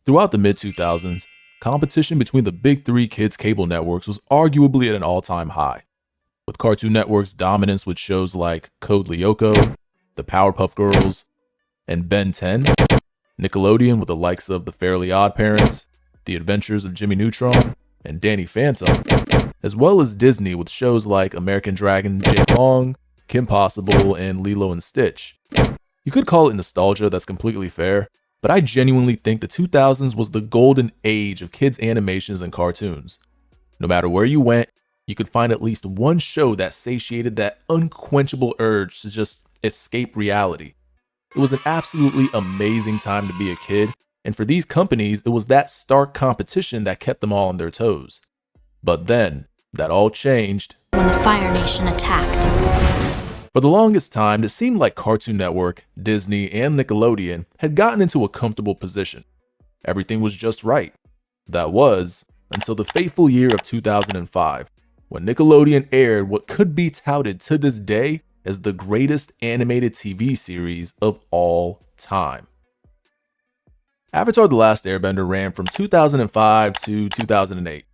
Throughout the mid-2000s, competition between the big three kids' cable networks was arguably at an all-time high, with Cartoon Network's dominance with shows like Code Lyoko, The Powerpuff Girls, and Ben 10, Nickelodeon with the likes of The Fairly Odd Parents, The Adventures of Jimmy Neutron, and Danny Phantom, as well as Disney with shows like American Dragon Jake Long, Kim Possible, and Lilo and Stitch. You could call it nostalgia, that's completely fair, but I genuinely think the 2000s was the golden age of kids' animations and cartoons. No matter where you went, you could find at least one show that satiated that unquenchable urge to just escape reality. It was an absolutely amazing time to be a kid, and for these companies, it was that stark competition that kept them all on their toes. But then, that all changed when the Fire Nation attacked. For the longest time, it seemed like Cartoon Network, Disney, and Nickelodeon had gotten into a comfortable position. Everything was just right. That was, until the fateful year of 2005, when Nickelodeon aired what could be touted to this day as the greatest animated TV series of all time. Avatar: The Last Airbender ran from 2005 to 2008.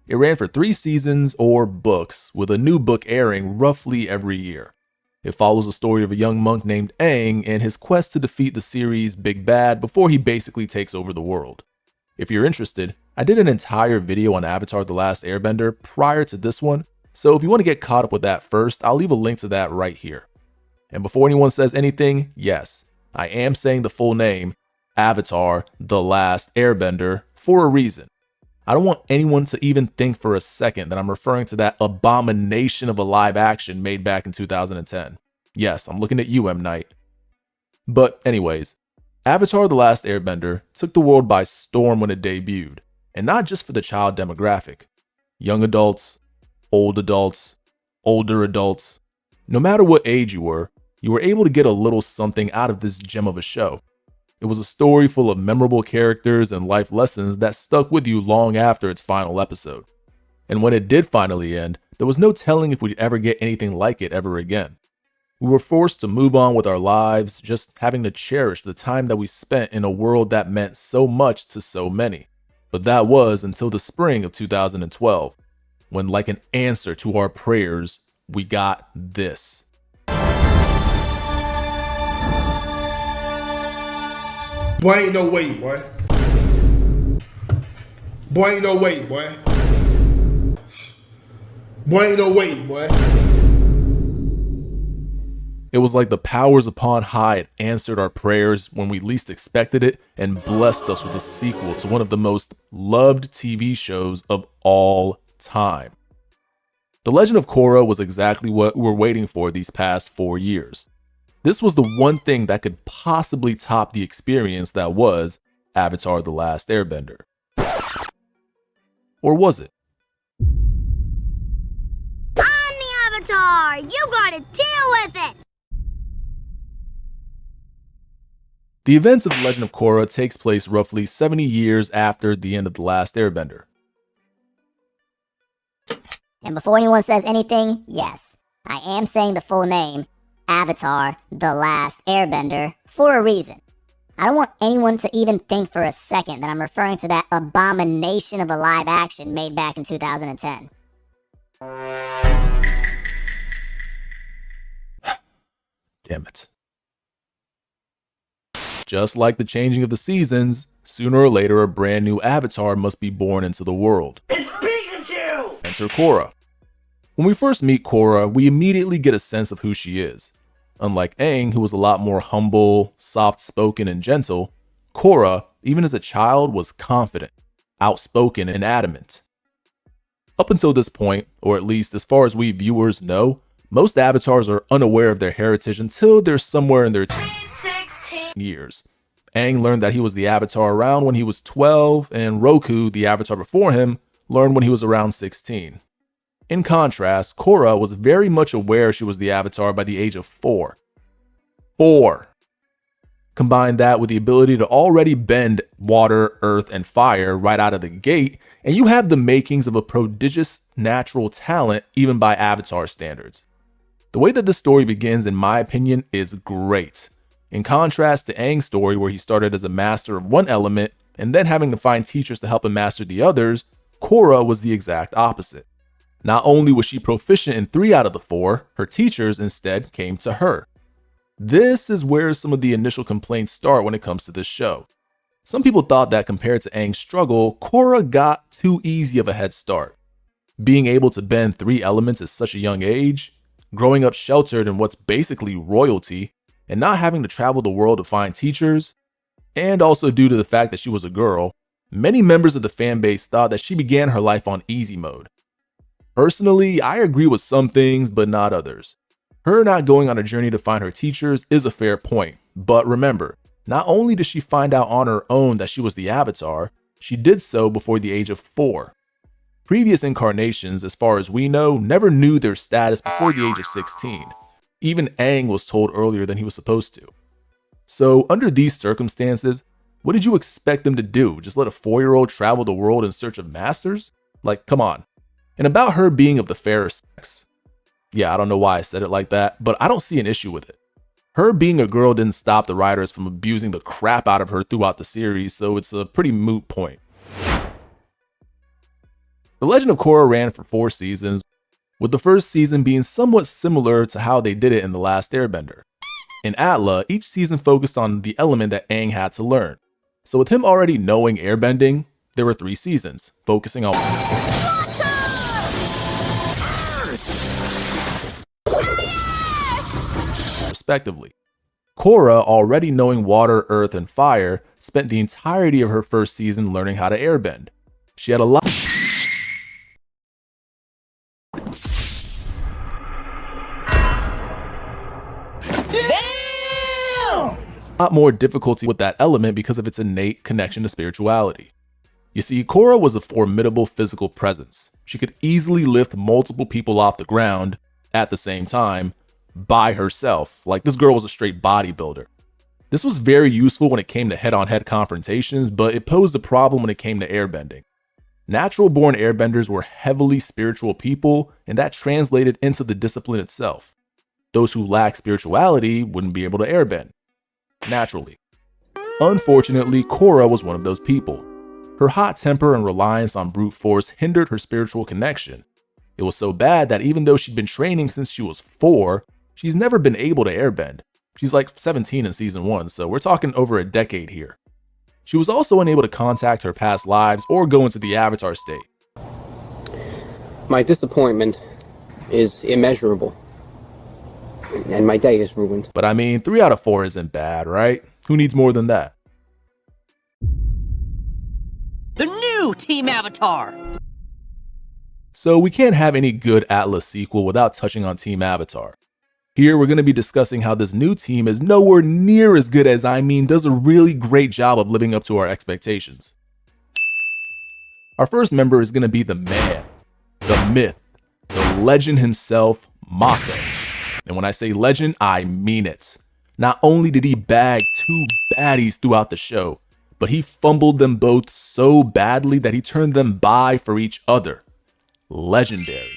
It ran for 3 seasons or books, with a new book airing roughly every year. It follows the story of a young monk named Aang and his quest to defeat the series' big bad before he basically takes over the world. If you're interested, I did an entire video on Avatar: The Last Airbender prior to this one, so if you want to get caught up with that first, I'll leave a link to that right here. And before anyone says anything, yes, I am saying the full name, Avatar: The Last Airbender, for a reason. I don't want anyone to even think for a second that I'm referring to that abomination of a live action made back in 2010. Yes, I'm looking at you, M. Night. But anyways, Avatar: The Last Airbender took the world by storm when it debuted, and not just for the child demographic. Young adults, old adults, older adults, no matter what age you were able to get a little something out of this gem of a show. It was a story full of memorable characters and life lessons that stuck with you long after its final episode. And when it did finally end, there was no telling if we'd ever get anything like it ever again. We were forced to move on with our lives, just having to cherish the time that we spent in a world that meant so much to so many. But that was until the spring of 2012, when, like an answer to our prayers, we got this. Boy, ain't no way, boy. Boy, ain't no way, boy. Boy, ain't no way, boy. It was like the powers upon high had answered our prayers when we least expected it and blessed us with a sequel to one of the most loved TV shows of all time. The Legend of Korra was exactly what we were waiting for these past 4 years. This was the one thing that could possibly top the experience that was Avatar: The Last Airbender. Or was it? I'm the Avatar! You gotta deal with it! The events of The Legend of Korra takes place roughly 70 years after the end of The Last Airbender. And before anyone says anything, yes, I am saying the full name, Avatar: The Last Airbender, for a reason. I don't want anyone to even think for a second that I'm referring to that abomination of a live action made back in 2010. Damn it. Just like the changing of the seasons, sooner or later a brand new Avatar must be born into the world. It's Pikachu! Enter Korra. When we first meet Korra, we immediately get a sense of who she is. Unlike Aang, who was a lot more humble, soft-spoken, and gentle, Korra, even as a child, was confident, outspoken, and adamant. Up until this point, or at least as far as we viewers know, most avatars are unaware of their heritage until they're somewhere in their years. Aang learned that he was the avatar around when he was 12, and Roku, the avatar before him, learned when he was around 16. In contrast, Korra was very much aware she was the Avatar by the age of 4. 4! Combine that with the ability to already bend water, earth, and fire right out of the gate, and you have the makings of a prodigious natural talent even by Avatar standards. The way that this story begins, in my opinion, is great. In contrast to Aang's story, where he started as a master of one element and then having to find teachers to help him master the others, Korra was the exact opposite. Not only was she proficient in 3 out of the 4, her teachers instead came to her. This is where some of the initial complaints start when it comes to this show. Some people thought that compared to Aang's struggle, Korra got too easy of a head start. Being able to bend 3 elements at such a young age, growing up sheltered in what's basically royalty, and not having to travel the world to find teachers, and also due to the fact that she was a girl, many members of the fanbase thought that she began her life on easy mode. Personally, I agree with some things, but not others. Her not going on a journey to find her teachers is a fair point, but remember, not only did she find out on her own that she was the Avatar, she did so before the age of 4. Previous incarnations, as far as we know, never knew their status before the age of 16. Even Aang was told earlier than he was supposed to. So under these circumstances, what did you expect them to do? Just let a 4-year-old travel the world in search of masters? Like, come on. And about her being of the fairer sex. Yeah, I don't know why I said it like that, but I don't see an issue with it. Her being a girl didn't stop the writers from abusing the crap out of her throughout the series, so it's a pretty moot point. The Legend of Korra ran for 4 seasons, with the first season being somewhat similar to how they did it in The Last Airbender. In Atla, each season focused on the element that Aang had to learn. So with him already knowing airbending, there were 3 seasons, focusing on respectively. Korra, already knowing water, earth, and fire, spent the entirety of her first season learning how to airbend. She had a lot more difficulty with that element because of its innate connection to spirituality. You see, Korra was a formidable physical presence. She could easily lift multiple people off the ground at the same time by herself. Like, this girl was a straight bodybuilder. This was very useful when it came to head-on-head confrontations, but it posed a problem when it came to airbending. Natural-born airbenders were heavily spiritual people, and that translated into the discipline itself. Those who lacked spirituality wouldn't be able to airbend naturally. Unfortunately, Korra was one of those people. Her hot temper and reliance on brute force hindered her spiritual connection. It was so bad that even though she'd been training since she was 4, she's never been able to airbend. She's like 17 in season 1, so we're talking over a decade here. She was also unable to contact her past lives or go into the Avatar state. My disappointment is immeasurable. And my day is ruined. But I mean, 3 out of 4 isn't bad, right? Who needs more than that? The new Team Avatar! So we can't have any good Atlas sequel without touching on Team Avatar. Here we're going to be discussing how this new team is nowhere near as good as, does a really great job of living up to our expectations. Our first member is going to be the man, the myth, the legend himself, Mako. And when I say legend, I mean it. Not only did he bag 2 baddies throughout the show, but he fumbled them both so badly that he turned them by for each other. Legendary.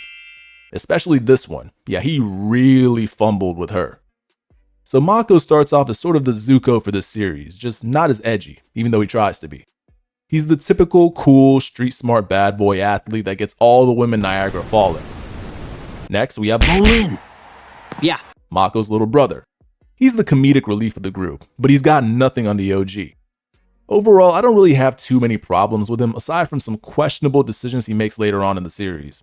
Especially this one. Yeah, he really fumbled with her. So Mako starts off as sort of the Zuko for this series, just not as edgy, even though he tries to be. He's the typical cool, street smart bad boy athlete that gets all the women Niagara falling. Next, we have Bolin. Yeah. Mako's little brother. He's the comedic relief of the group, but he's got nothing on the OG. Overall, I don't really have too many problems with him aside from some questionable decisions he makes later on in the series.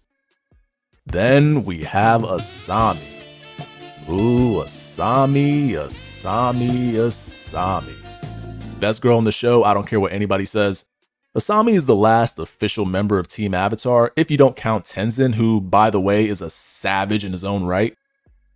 Then we have Asami. Ooh, Asami. Best girl in the show, I don't care what anybody says. Asami is the last official member of Team Avatar, if you don't count Tenzin, who, by the way, is a savage in his own right.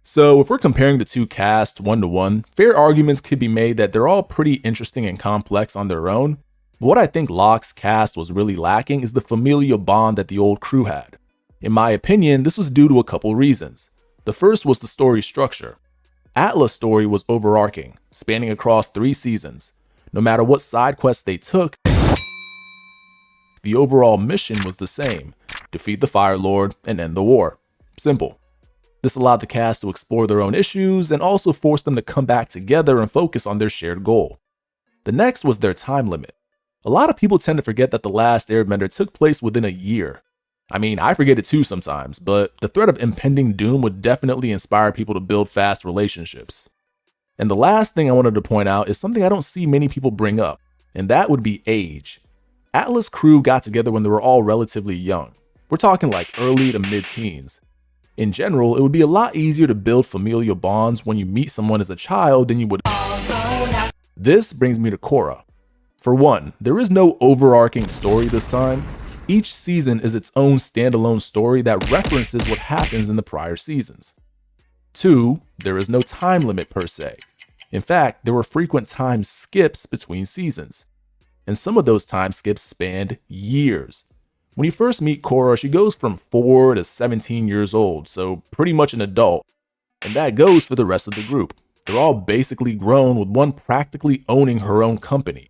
So if we're comparing the 2 casts 1-to-1, fair arguments could be made that they're all pretty interesting and complex on their own. But what I think Locke's cast was really lacking is the familial bond that the old crew had. In my opinion, this was due to a couple reasons. The first was the story structure. Atla's story was overarching, spanning across 3 seasons. No matter what side quests they took, the overall mission was the same: defeat the Fire Lord and end the war. Simple. This allowed the cast to explore their own issues and also forced them to come back together and focus on their shared goal. The next was their time limit. A lot of people tend to forget that The Last Airbender took place within a year. I mean, I forget it too sometimes, but the threat of impending doom would definitely inspire people to build fast relationships. And the last thing I wanted to point out is something I don't see many people bring up, and that would be age. Atlas' crew got together when they were all relatively young. We're talking like early to mid-teens. In general, it would be a lot easier to build familial bonds when you meet someone as a child than you would. This brings me to Korra. For one, there is no overarching story this time. Each season is its own standalone story that references what happens in the prior seasons. 2, there is no time limit per se. In fact, there were frequent time skips between seasons. And some of those time skips spanned years. When you first meet Korra, she goes from 4 to 17 years old, so pretty much an adult. And that goes for the rest of the group. They're all basically grown, with one practically owning her own company.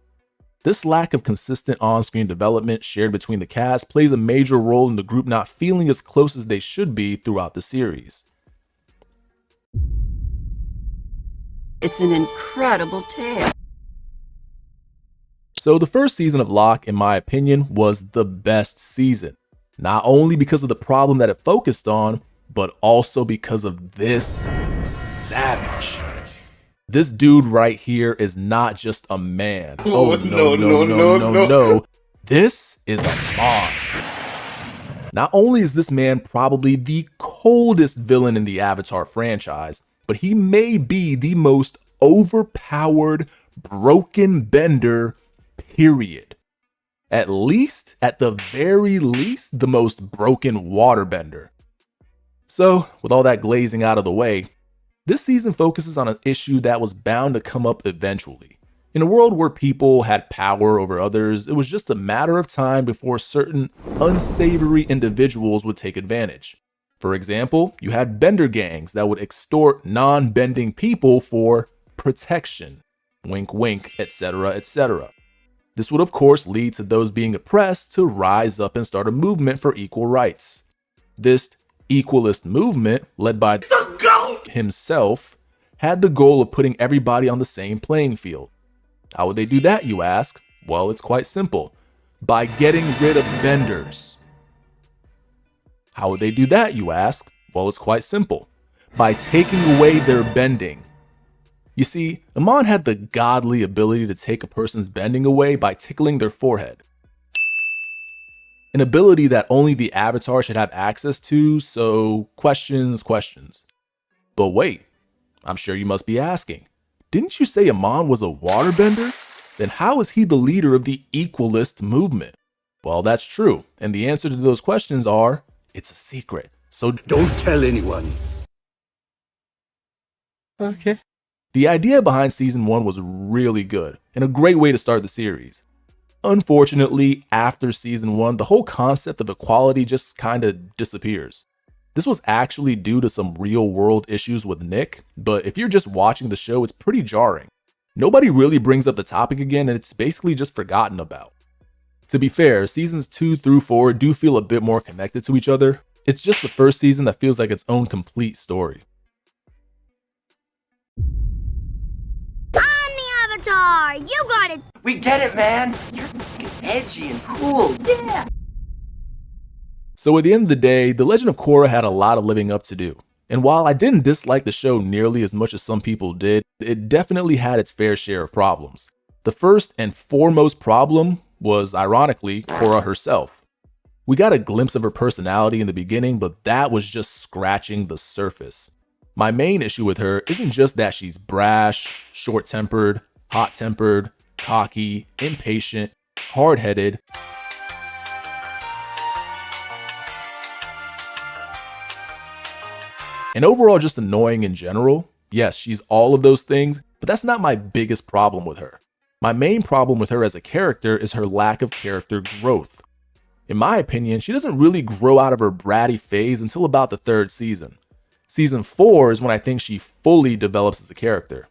This lack of consistent on-screen development shared between the cast plays a major role in the group not feeling as close as they should be throughout the series. It's an incredible tale. So the first season of Locke, in my opinion, was the best season. Not only because of the problem that it focused on, but also because of this savage. This dude right here is not just a man. Oh, no. This is a Mon. Not only is this man probably the coldest villain in the Avatar franchise, but he may be the most overpowered, broken bender, period. At the very least, the most broken waterbender. So, with all that glazing out of the way, this season focuses on an issue that was bound to come up eventually. In a world where people had power over others, it was just a matter of time before certain unsavory individuals would take advantage. For example, you had bender gangs that would extort non-bending people for protection. Wink wink, etc., etc. This would of course lead to those being oppressed to rise up and start a movement for equal rights. This equalist movement, led by the GOAT himself, had the goal of putting everybody on the same playing field. How would they do that, you ask? Well, it's quite simple. By getting rid of benders. How would they do that, you ask? Well, it's quite simple. By taking away their bending. You see, Amon had the godly ability to take a person's bending away by tickling their forehead. An ability that only the Avatar should have access to, so questions. But wait, I'm sure you must be asking, didn't you say Amon was a waterbender? Then how is he the leader of the equalist movement? Well, that's true, and the answer to those questions are, it's a secret, so don't tell anyone. Okay. The idea behind season 1 was really good, and a great way to start the series. Unfortunately, after season 1, the whole concept of equality just kinda disappears. This was actually due to some real world issues with Nick, but if you're just watching the show, it's pretty jarring. Nobody really brings up the topic again, and it's basically just forgotten about. To be fair, seasons 2 through 4 do feel a bit more connected to each other. It's just the first season that feels like its own complete story. I'm the Avatar! You got it! We get it, man! You're fucking edgy and cool, yeah! So at the end of the day, The Legend of Korra had a lot of living up to do. And while I didn't dislike the show nearly as much as some people did, it definitely had its fair share of problems. The first and foremost problem was, ironically, Korra herself. We got a glimpse of her personality in the beginning, but that was just scratching the surface. My main issue with her isn't just that she's brash, short-tempered, hot-tempered, cocky, impatient, hard-headed, and overall just annoying in general. Yes, she's all of those things, but that's not my biggest problem with her. My main problem with her as a character is her lack of character growth. In my opinion, she doesn't really grow out of her bratty phase until about the 3rd season. Season 4 is when I think she fully develops as a character.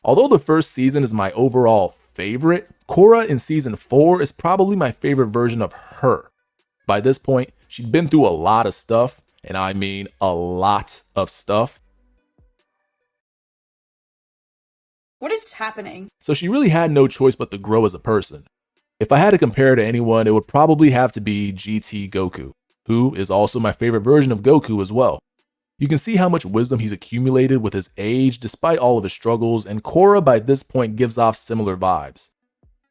Although the first season is my overall favorite, Korra in season 4 is probably my favorite version of her. By this point, she'd been through a lot of stuff, and I mean a lot of stuff. What is happening? So she really had no choice but to grow as a person. If I had to compare to anyone, it would probably have to be GT Goku, who is also my favorite version of Goku as well. You can see how much wisdom he's accumulated with his age despite all of his struggles, and Korra by this point gives off similar vibes.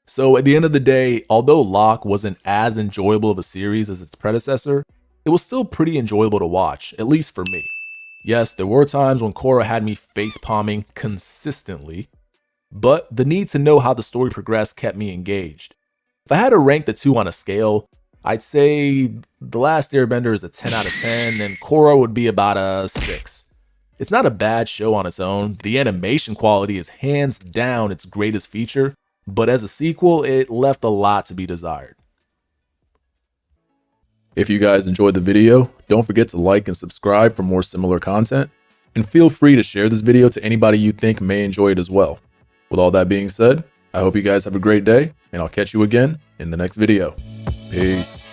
So at the end of the day, although Locke wasn't as enjoyable of a series as its predecessor, it was still pretty enjoyable to watch, at least for me. Yes, there were times when Korra had me face-palming consistently, but the need to know how the story progressed kept me engaged. If I had to rank the two on a scale, I'd say The Last Airbender is a 10 out of 10 and Korra would be about a 6. It's not a bad show on its own. The animation quality is hands down its greatest feature, but as a sequel, it left a lot to be desired. If you guys enjoyed the video, don't forget to like and subscribe for more similar content, and feel free to share this video to anybody you think may enjoy it as well. With all that being said, I hope you guys have a great day, and I'll catch you again in the next video. Peace.